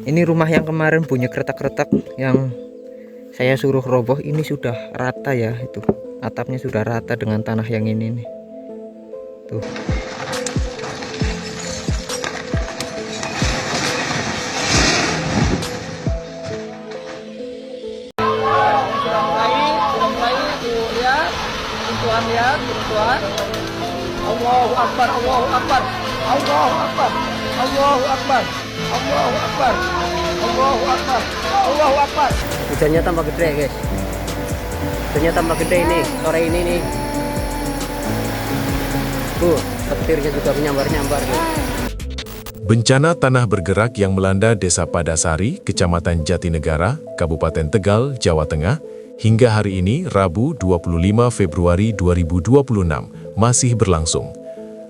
Ini rumah yang kemarin bunyi kretak-kretak yang saya suruh roboh ini sudah rata ya, itu atapnya sudah rata dengan tanah yang ini nih. Tuh. Allahu Akbar, Allahu Akbar, Allahu Akbar, Allahu Akbar, Allahu Akbar, Allahu Akbar, Allahu Akbar. Hujannya tambah gede guys. Hujannya tambah gede ini sore ini nih. Petirnya juga menyambar-nyambar nih. Bencana tanah bergerak yang melanda Desa Padasari, Kecamatan Jatinegara, Kabupaten Tegal, Jawa Tengah, hingga hari ini, Rabu 25 Februari 2026, masih berlangsung.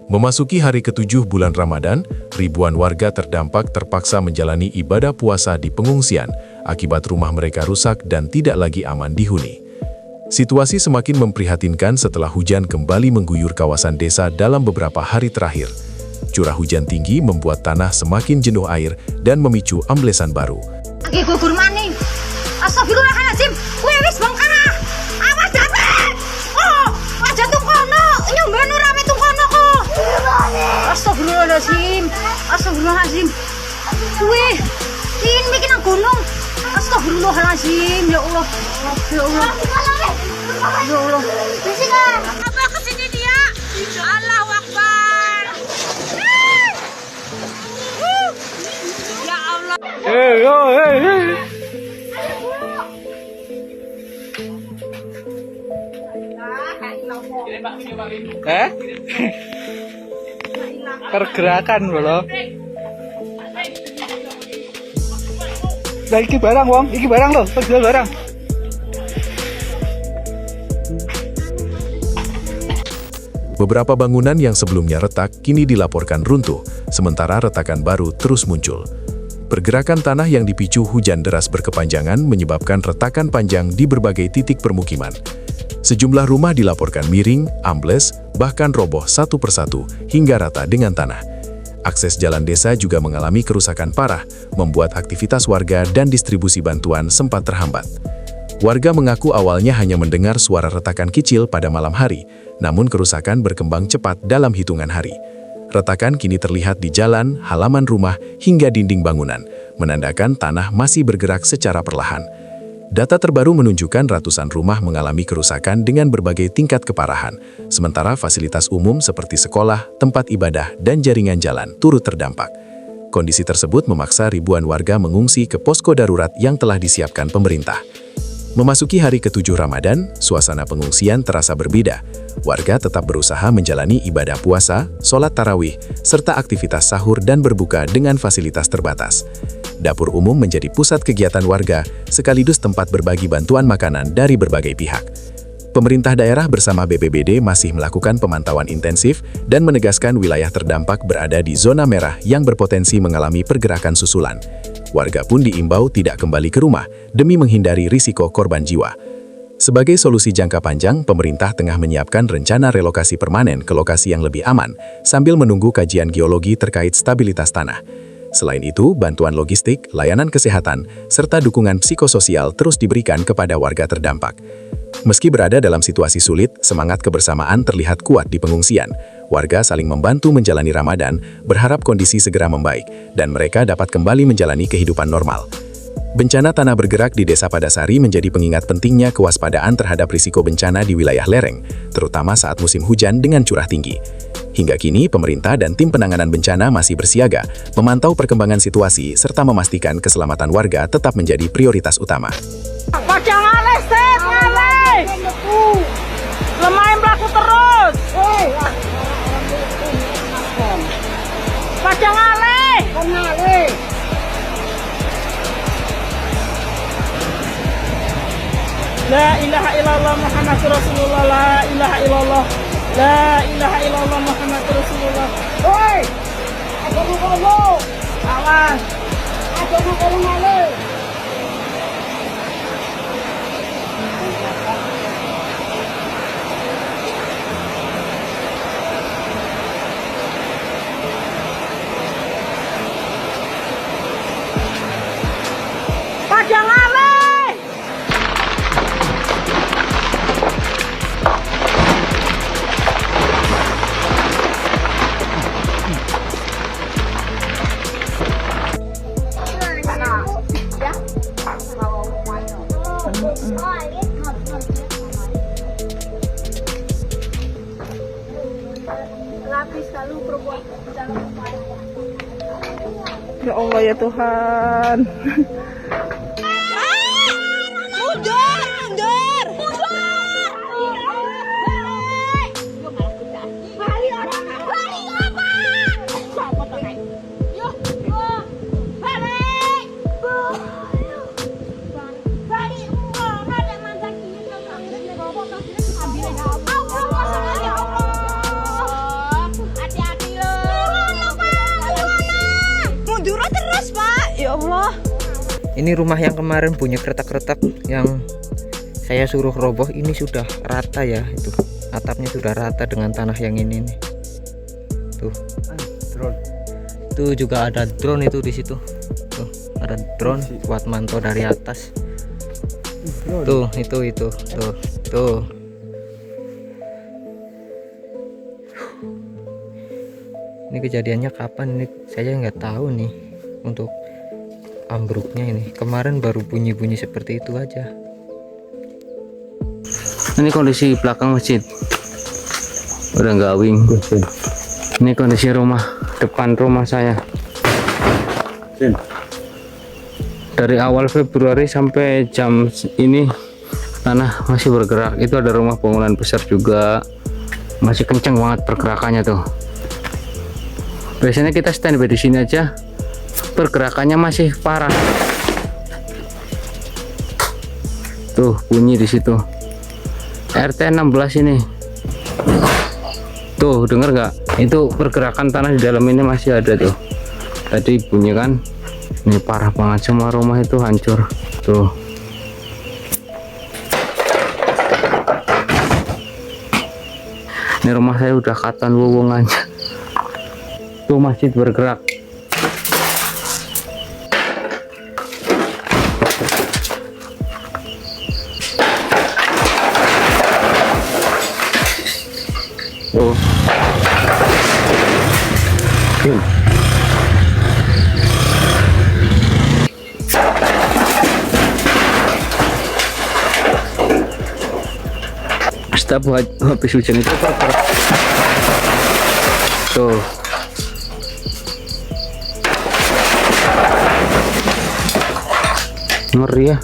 Memasuki hari ke-7 bulan Ramadan, ribuan warga terdampak terpaksa menjalani ibadah puasa di pengungsian, akibat rumah mereka rusak dan tidak lagi aman dihuni. Situasi semakin memprihatinkan setelah hujan kembali mengguyur kawasan desa dalam beberapa hari terakhir. Curah hujan tinggi membuat tanah semakin jenuh air dan memicu amblesan baru. Lagi gugur maning. Astagfirullahaladzim. Kowe wis bengkak. Awas dapat. Oh, aja tung kono. Nyombane rame tung kono kok. Astagfirullahaladzim. Astagfirullahaladzim. Kowe tin bikin nang gunung. Astagfirullahaladzim. Ya Allah. Ya Allah. Ya Allah. Bisikan. Apa kesini dia? Allahu Akbar. Ya Allah. Pergerakan bro. Lah iki barang wong, iki barang loh, jual barang. Beberapa bangunan yang sebelumnya retak kini dilaporkan runtuh, sementara retakan baru terus muncul. Pergerakan tanah yang dipicu hujan deras berkepanjangan menyebabkan retakan panjang di berbagai titik permukiman. Sejumlah rumah dilaporkan miring, ambles, bahkan roboh satu persatu hingga rata dengan tanah. Akses jalan desa juga mengalami kerusakan parah, membuat aktivitas warga dan distribusi bantuan sempat terhambat. Warga mengaku awalnya hanya mendengar suara retakan kecil pada malam hari, namun kerusakan berkembang cepat dalam hitungan hari. Retakan kini terlihat di jalan, halaman rumah, hingga dinding bangunan, menandakan tanah masih bergerak secara perlahan. Data terbaru menunjukkan ratusan rumah mengalami kerusakan dengan berbagai tingkat keparahan, sementara fasilitas umum seperti sekolah, tempat ibadah, dan jaringan jalan turut terdampak. Kondisi tersebut memaksa ribuan warga mengungsi ke posko darurat yang telah disiapkan pemerintah. Memasuki hari ke-7 Ramadan, suasana pengungsian terasa berbeda. Warga tetap berusaha menjalani ibadah puasa, sholat tarawih, serta aktivitas sahur dan berbuka dengan fasilitas terbatas. Dapur umum menjadi pusat kegiatan warga, sekaligus tempat berbagi bantuan makanan dari berbagai pihak. Pemerintah daerah bersama BPBD masih melakukan pemantauan intensif dan menegaskan wilayah terdampak berada di zona merah yang berpotensi mengalami pergerakan susulan. Warga pun diimbau tidak kembali ke rumah demi menghindari risiko korban jiwa. Sebagai solusi jangka panjang, pemerintah tengah menyiapkan rencana relokasi permanen ke lokasi yang lebih aman, sambil menunggu kajian geologi terkait stabilitas tanah. Selain itu, bantuan logistik, layanan kesehatan, serta dukungan psikososial terus diberikan kepada warga terdampak. Meski berada dalam situasi sulit, semangat kebersamaan terlihat kuat di pengungsian. Warga saling membantu menjalani Ramadan, berharap kondisi segera membaik, dan mereka dapat kembali menjalani kehidupan normal. Bencana tanah bergerak di Desa Padasari menjadi pengingat pentingnya kewaspadaan terhadap risiko bencana di wilayah lereng, terutama saat musim hujan dengan curah tinggi. Hingga kini, pemerintah dan tim penanganan bencana masih bersiaga, memantau perkembangan situasi, serta memastikan keselamatan warga tetap menjadi prioritas utama. Padang alih, Set, alih. Lemahin pelaku terus. Padang alih. La ilaha illallah Muhammadur Rasulullah, la ilaha illallah. La ilaha illallah Muhammadur Rasulullah. Hoi! Ada buku. Awas. Ada buku ngalih. Engkau ya Tuhan. Mundur, mundur. Balik orang. Balik apa? Siapa tuh kayak? Yuk, balik. Balik. Ada mantan kita ambil robot ambil ya Allah. Hati-hati loh. Mundur terus, Pak. Ya Allah. Ini rumah yang kemarin bunyi kretak-kretak yang saya suruh roboh ini sudah rata ya, itu atapnya sudah rata dengan tanah yang ini nih. Tuh. Drone. Tuh juga ada drone itu di situ. Tuh, ada drone buat mantau dari atas. Tuh, itu. Tuh. Tuh. Ini kejadiannya kapan ini? Saya nggak tahu nih untuk ambruknya ini. Kemarin baru bunyi-bunyi seperti itu aja. Ini kondisi belakang masjid. Udah gawing. Ini kondisi rumah depan rumah saya. Dari awal Februari sampai jam ini tanah masih bergerak. Itu ada rumah bangunan besar juga. Masih kenceng banget pergerakannya tuh. Biasanya kita standby di sini aja. Pergerakannya masih parah. Tuh bunyi di situ. RT 16 ini. Tuh denger nggak? Itu pergerakan tanah di dalam ini masih ada tuh. Tadi bunyi kan? Ini parah banget, semua rumah itu hancur. Tuh. Ini rumah saya udah katon wowongannya. Tuh masjid bergerak. Oh. Setiap habis hujan itu tuh. Ngeri ya.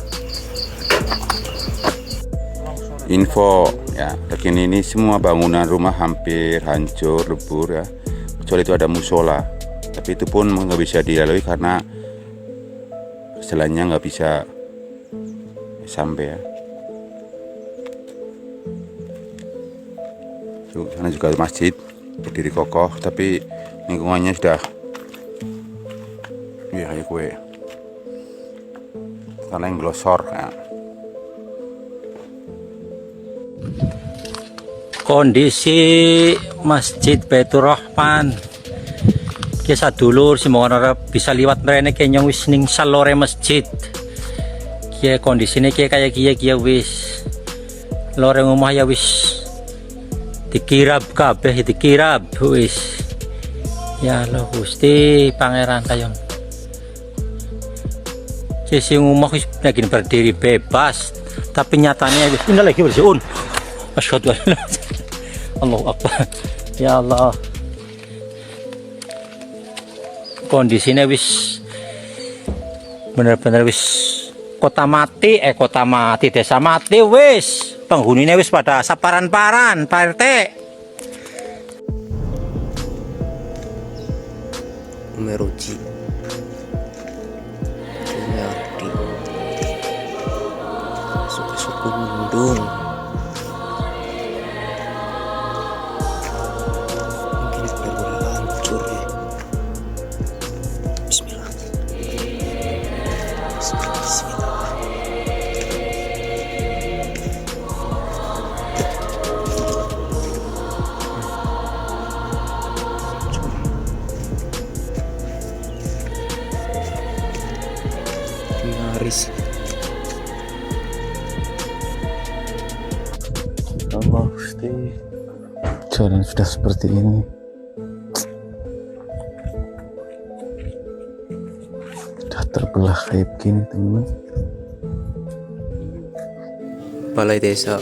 Info ya, terkini ini semua bangunan rumah hampir hancur lebur ya, kecuali itu ada musola, tapi itu pun nggak bisa dilalui karena jalannya nggak bisa sampai ya. Tuh, sana juga masjid berdiri kokoh, tapi lingkungannya sudah ya kayak kue karena yang glosor ya. Kondisi Masjid Baitur Rahman kisah dulur semoga bisa liwat mereka kenyang wis ning salore masjid kia kondisinya kayak kia wis lore rumah ya wis dikirab kabeh dikirab wis ya Allah Gusti Pangeran kayong sisi rumah wis lagi berdiri bebas tapi nyatanya wis ini lagi bersiun asyhadu an la Allahu Akbar ya Allah kondisinya wis bener-bener wis kota mati desa mati wis penghuninya wis pada saparan-paran Pak RT. Meruji Sumiardi suku Mendung mungkin benar-benar hancur ya. Bismillah. Nyaris Allah Gusti jalan sudah seperti ini sudah terbelah kayak begini teman. Balai desa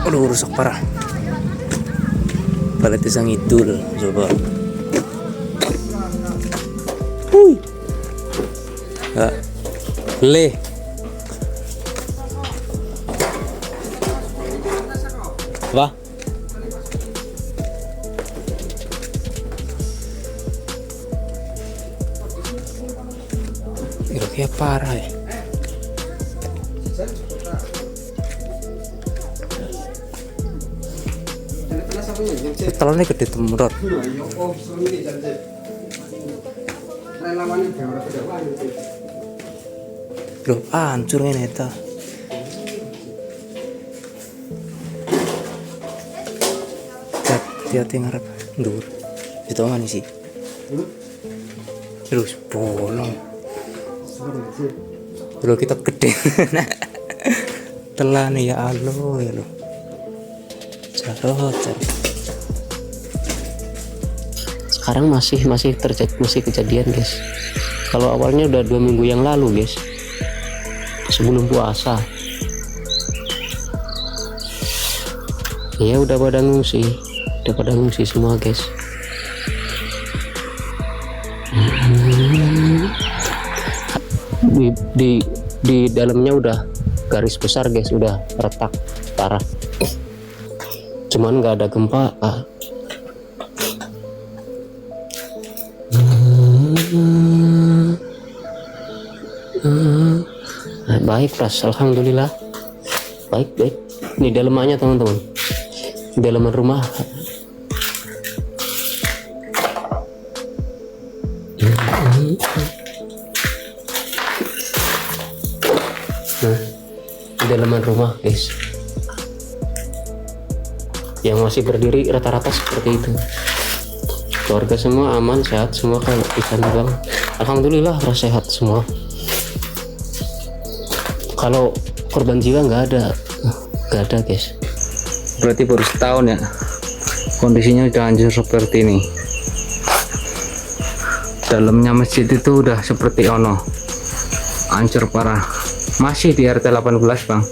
Aduh, rusak parah. Palet sang idul, coba. Hui. Enggak. Le. Apa? Itu kayak parah ya. Telannya gede temurot. Loh, hancur ini eta. Hati-hati ngarep ndur. Itu mana sih? Terus bolong. Dulu kita gede. Telan ya Allah ya lo. Carot. Sekarang masih terjadi, masih kejadian guys. Kalau awalnya udah 2 minggu yang lalu guys, sebelum puasa ya udah pada ngungsi semua guys. Di dalamnya udah garis besar guys, udah retak parah, cuman nggak ada gempa. Baik Pras, alhamdulillah baik. Ini dalamannya teman-teman, dalaman rumah. Nah, dalaman rumah guys, yang masih berdiri rata-rata seperti itu. Keluarga semua aman, sehat semua kan di sana bang. Alhamdulillah sehat semua. Kalau korban jiwa nggak ada guys. Berarti baru setahun ya kondisinya udah hancur seperti ini. Dalamnya masjid itu udah seperti ono, hancur parah. Masih di RT 18 bang.